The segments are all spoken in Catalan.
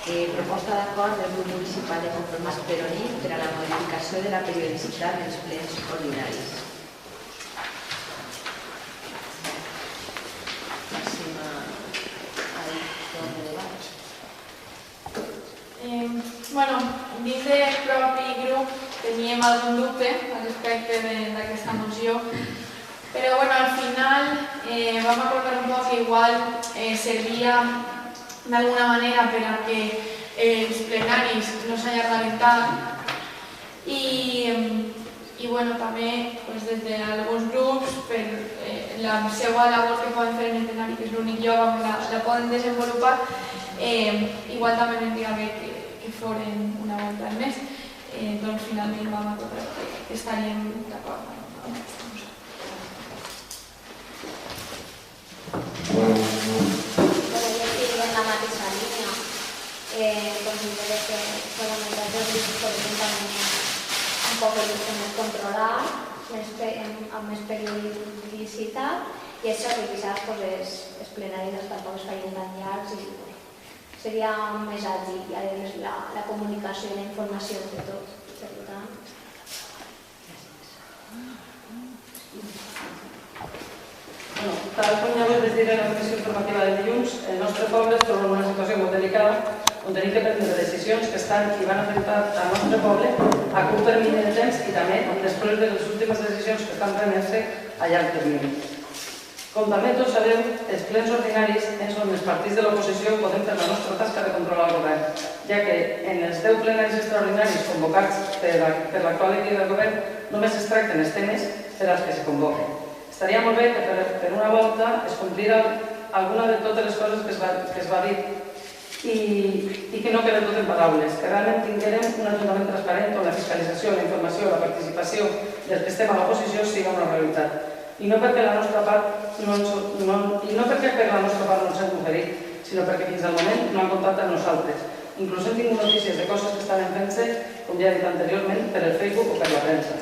Proposta d'acord del grup municipal de Compromís Peroní per a la modificació de la periodicitat dels plens ordinaris. Passem al torn de debat. Dins del propi grup teníem algun dubte al respecte d'aquesta moció, però al final vam acordar un poc que igual servia d'alguna manera per a que els plenaris no s'allargaven tant i també des d'alguns grups per la seva labor que poden fer en el plenari, que és l'únic lloc on la poden desenvolupar, igual també vendria bé que foren una volta al mes. Doncs finalment vam acordar que estaríem d'acord amb aquesta moció. En la mateixa línia, considero que solament els grups podem també un poc més controlar, amb més periodicitat i això, que quizás els plenaris tampoc es feien tan llargs i seria més àgil la comunicació i la informació entre tots. Per tant, tal com ja us vaig dir en la comissió informativa de dilluns, el nostre poble es troba en una situació molt delicada on tenim que prendre decisions que estan i van afectar al nostre poble a curt termini de temps i també després de les últimes decisions que estan prenent-se a llarg termini. Com també tots sabeu, els plens ordinaris és on els partits de l'oposició podem fer la nostra tasca de controlar el govern, ja que en els 10 plenaris extraordinaris convocats per l'actual equip del govern només es tracten els temes per als que se convoquen. Estaria molt bé que per una volta es complira alguna de totes les coses que es va dir i que no quede tot en paraules, que realment tinguem un ajuntament transparent on la fiscalització, la informació, la participació dels que estem a l'oposició siga una realitat. I no perquè per la nostra part no ens hem oferit, sinó perquè fins al moment no han comptat amb nosaltres. Inclús hem tingut notícies de coses que estaven fent-se, com ja he dit anteriorment, per el Facebook o per la premsa.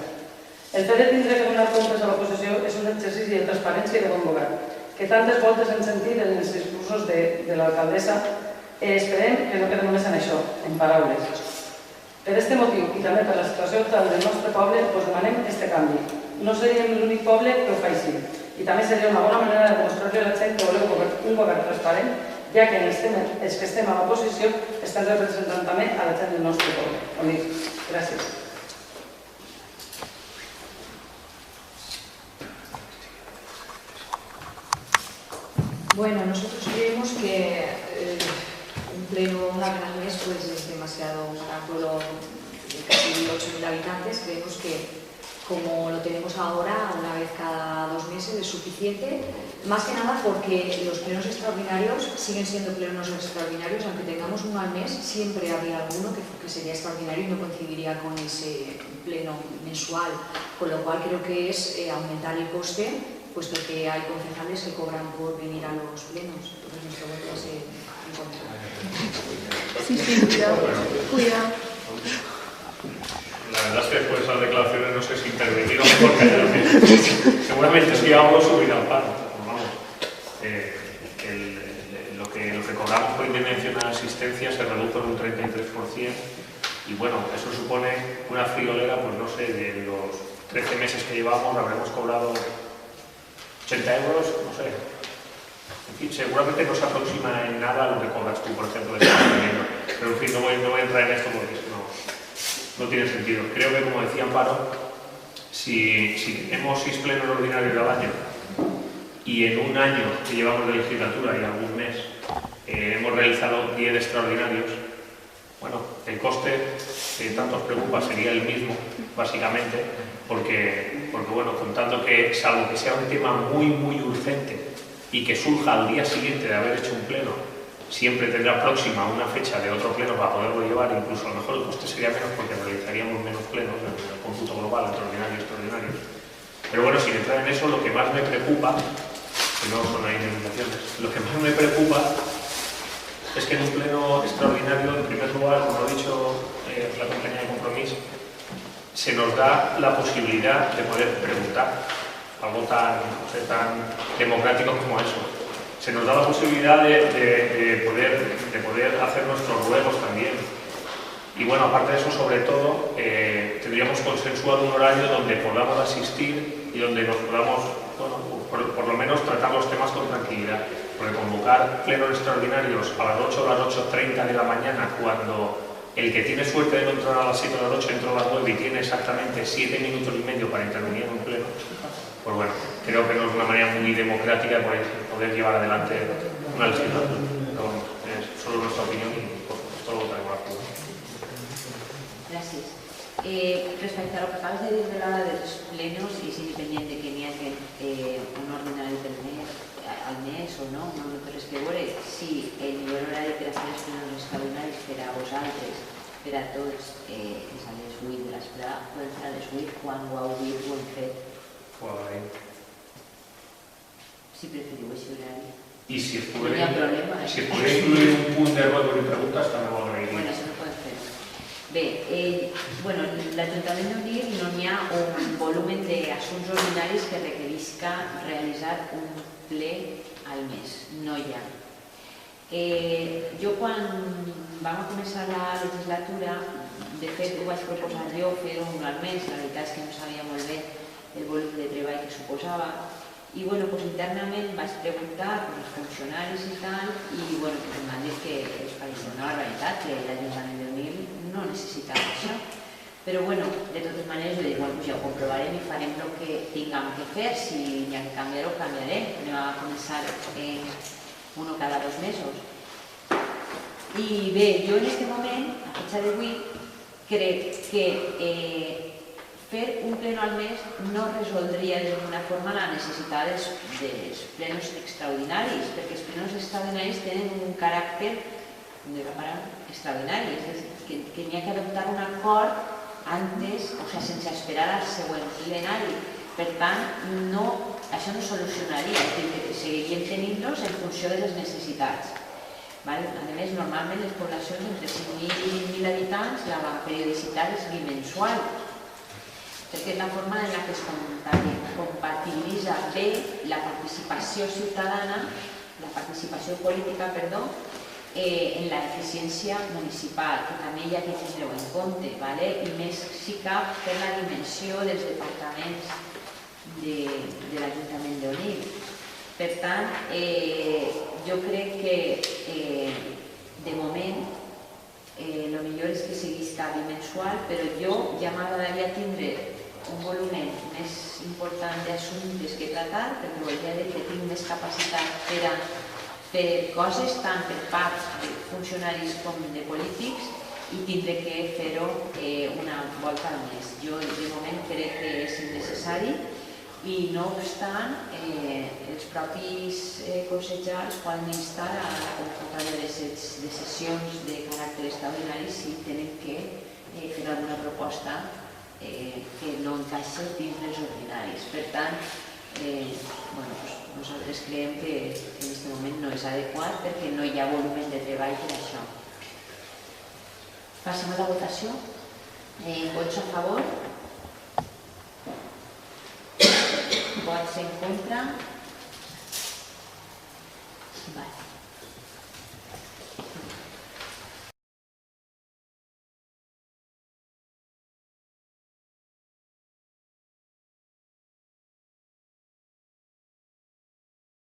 El fet de tindre que donar comptes a l'oposició és un exercici de transparència i de bon govern, que tantes voltes hem sentit en els discursos de l'alcaldessa. Esperem que no quede només en això, en paraules. Per aquest motiu i també per la situació actual del nostre poble, us demanem aquest canvi. No seríem l'únic poble que ho fa així. I també seria una bona manera de demostrar-li a la gent que voleu un govern transparent, ja que els que estem a l'oposició estan representant també a la gent del nostre poble. Gràcies. Bueno, nosotros creemos que un pleno una vez al mes es demasiado, para un pueblo de casi 8.000 habitantes. Creemos que como lo tenemos ahora, una vez cada 2 meses es suficiente, más que nada porque los plenos extraordinarios siguen siendo plenos extraordinarios, aunque tengamos uno al mes, siempre habría alguno que sería extraordinario y no coincidiría con ese pleno mensual, con lo cual creo que es aumentar el coste, puesto que hay concejales que cobran por venir a los plenos. Entonces nuestro voto va a ser en contra. Sí, cuidado. La verdad es que después de esas declaraciones no sé si intervenir o mejor callarme. Seguramente si hago subir al paro. Vamos, lo que cobramos por intervención a asistencia se redujo en un 33%. Y bueno, eso supone una friolera, pues no sé, de los 13 meses que llevamos habremos cobrado 80 euros, no sé. En fin, seguramente no se aproxima en nada a lo que cobras tú, por ejemplo, de mantenimiento. Pero en fin, no voy a entrar en esto porque no tiene sentido. Creo que, como decía Amparo, si tenemos 6 plenos ordinarios al año y en un año que llevamos de legislatura y algún mes hemos realizado 10 extraordinarios, bueno, el coste que tanto os preocupa sería el mismo, básicamente, porque bueno, contando que, salvo que sea un tema muy, muy urgente y que surja al día siguiente de haber hecho un pleno, siempre tendrá próxima una fecha de otro pleno para poderlo llevar, incluso a lo mejor el coste sería menos porque realizaríamos menos plenos en el cómputo global, entre ordinarios y extraordinarios. Pero bueno, sin entrar en eso, lo que más me preocupa, que no son las indemnizaciones, lo que más me preocupa es que en un pleno extraordinario, en primer lugar, como ha dicho la compañía de Compromís, se nos da la posibilidad de poder preguntar algo tan democrático como eso. se nos da la posibilidad de poder hacer nuestros ruegos también. Y bueno, aparte de eso, sobre todo, tendríamos consensuado un horario donde podamos asistir y donde nos podamos, bueno, por lo menos tratar los temas con tranquilidad. Porque convocar plenos extraordinarios a las 8 o las 8:30 de la mañana, cuando el que tiene suerte de no entrar a las 7 o las 8 entra a las 9 y tiene exactamente 7 minutos y medio para intervenir en un pleno, pues bueno, creo que no es una manera muy democrática de poder llevar adelante una legislatura. Pero bueno, es solo nuestra opinión y por supuesto lo votaremos a favor. Gracias. Respecto a lo que acabas de decir de la hora de los plenos, es independiente que n'hi hagi un ordinari al mes o no, no té res que veure. Si el millor horari per a fer els plenos extraordinaris per a vosaltres, per a tots, és a les 8 de l'esprà, podem fer a les 8 quan ho heu dit, ho hem fet. Si preferiu aquest horari. I si es No hi ha problema. si es pogués incluir un punt de ruegos i preguntes, també ho agrairia. Bueno, això no podem fer. Bé, l'Ajuntament d'Onil no n'hi ha un volum d'assumptes ordinaris que requerisca realitzar un ple al mes, no hi ha. Jo quan vam començar la legislatura, de fet ho vaig proposar jo fer un al mes, la veritat és que no sabia molt bé el volum de treball que suposava, i internament vaig preguntar als funcionaris i tal, i em van dir que els pareixia una barbaritat, que l'Ajuntament d'Onil no necessitava això. Però de totes maneres jo dic, ja ho comprovarem i farem el que tinguem que fer, si n'hi ha que canviar-ho, canviarem. Anem a començar uno cada 2 mesos. I bé, jo en aquest moment, a fecha d'avui, crec que fer un pleno al mes no resoldria d'alguna forma la necessitat dels plenos extraordinaris, perquè els plenos extraordinaris tenen un caràcter extraordinari, és a dir, que n'hi ha que adoptar un acord antes, o sigui, sense esperar al següent plenari. Per tant, això no solucionaria, és a dir, que seguiríem tenint-los en funció de les necessitats. A més, normalment les poblacions entre 5.000 i 1.000 habitants, la periodicitat és bimensual, perquè és la forma en què es compatibilitza bé la participació ciutadana, la participació política, en l'eficiència municipal, que també hi ha que tindre-ho en compte, i més si cap per la dimensió dels departaments de l'Ajuntament d'Onil. Per tant, jo crec que de moment el millor és que seguisca bimensual, però jo ja m'agradaria tindre un volum més important d'assumptes que tratar, perquè voldria dir que tinc més capacitat per a fer coses tant per part de funcionaris com de polítics i tindre que fer-ho una volta al mes. Jo de moment crec que és innecessari i no obstant els propis consellers poden instar a la convocatòria de sessions de caràcter extraordinari si tenen que fer alguna proposta que no encaixa dins dels ordinaris. Per tant, nosaltres creiem que en aquest moment no és adequat perquè no hi ha volum de treball per això. Passem a la votació. Vots a favor? Vots en contra? Vale.